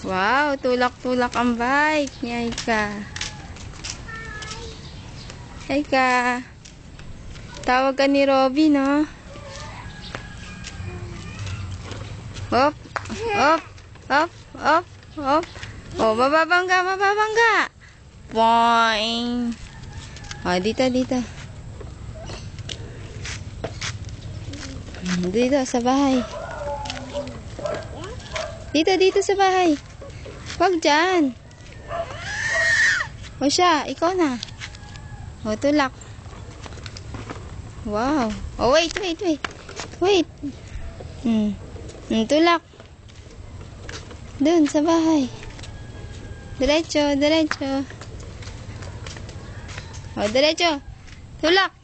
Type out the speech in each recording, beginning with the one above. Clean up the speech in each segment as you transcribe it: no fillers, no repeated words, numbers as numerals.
Wow, tulak-tulak ang bike ni Aika. Aika. Tawag ka ni Robby, no? Hop, hop, hop, hop, hop. Oh, mababangga, mababangga. Boing. Oh, dito, dito. Dito, sa bahay. Dito, dito sa bahay. Huwag dyan. O siya, ikaw na. O, tulak. Wow. Oh, wait, wait, wait. Wait. Tulak. Doon, sa bahay. Diretso, diretso. O, diretso. Tulak.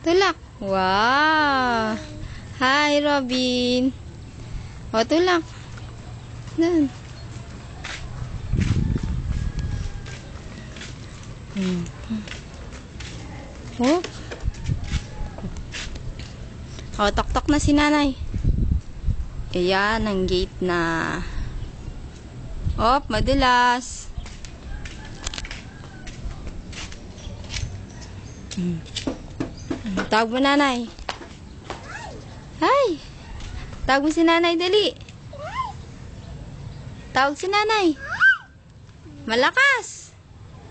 Tulak. Wow. Hi, Robin. O, tulak. Doon. Oh. Oh, tok-tok na si nanay. Ayan, ang gate na. Oh, madulas. Tawag mo nanay. Hi. Tawag mo si nanay, dali. Tawag si nanay. Malakas.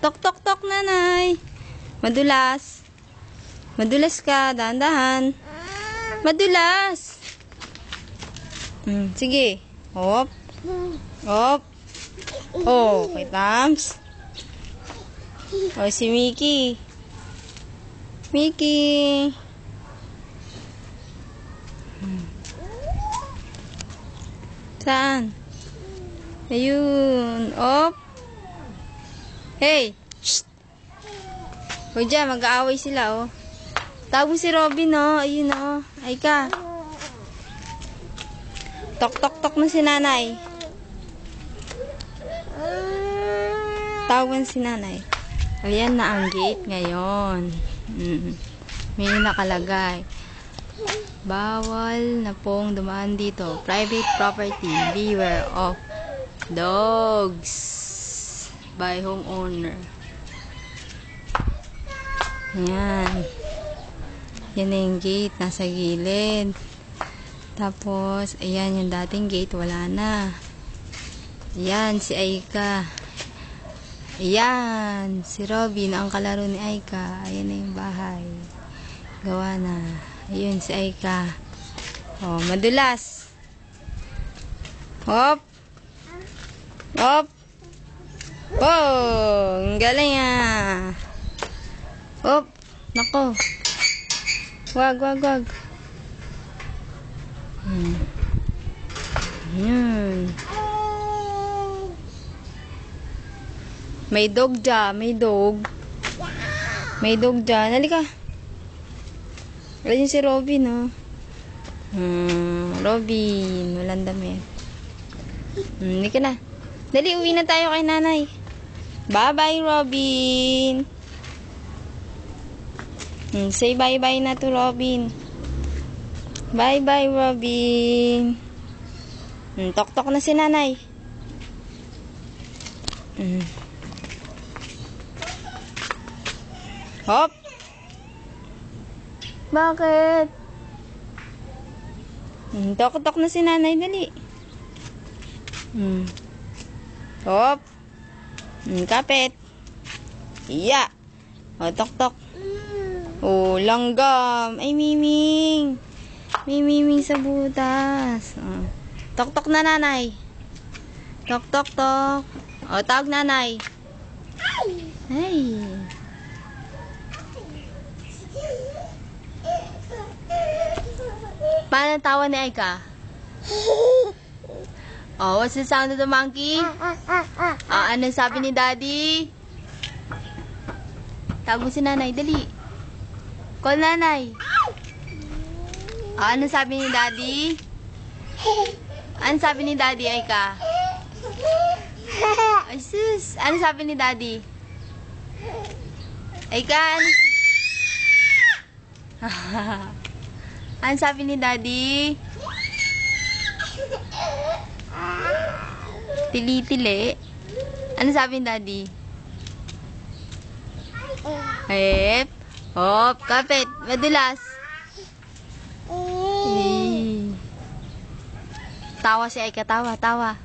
Tok, tok, tok, nanay. Madulas. Madulas ka. Dahan-dahan. Madulas. Sige. Hop. Hop. Oh, kay Tams. Oh, si Mickey. Mickey. Saan? Ayun. Hop. Hey! Shh! Huwag dyan, mag-aaway sila, oh. Tawag si Robin, oh. Ayun, oh. Aika. Tok-tok-tok na si nanay. Tawagan si nanay. Ayan na ang gate ngayon. May nakalagay. Bawal na pong dumaan dito. Private property. Beware of dogs. By homeowner. Ayan. Yan na yung gate. Nasa gilid. Tapos, ayan yung dating gate. Wala na. Ayan, si Aika. Ayan. Si Robin, ang kalaro ni Aika. Ayan na yung bahay. Gawa na. Ayun, si Aika. Oh, madulas. Hop. Hop. Oh, ang galing ah. Hop. Nako. Wag, wag, wag. Ayan. May dog dyan. May dog. May dog dyan. Halika. Ayan si Robin, oh. Robin. Walang damit. Halika na. Dali, uwi na tayo kay nanay. Bye-bye, Robin. Say bye-bye na to Robin. Bye-bye, Robin. Tok-tok na si nanay. Hop. Bakit? Tok-tok na si nanay, dali. Hop. Kapit. Iya. O, tok-tok. O, langgam. Ay, Miming. May Miming sa butas. Tok-tok na, nanay. Tok-tok-tok. O, tawag nanay. Ay. Paano tawa ni Aika? Oh, what's the sound of the monkey? Ano sabi ni Daddy? Tawag mo si nanay, dali. Call nanay. Ano sabi ni Daddy? Ano sabi ni Daddy, Aika? Ay, sus. Ano sabi ni Daddy? Aika, ano sabi ni Daddy? Tili-tili. Ano sabi ni Daddy? Hep. Hop. Kapit. Madulas. Tawa si Aika. Tawa. Tawa.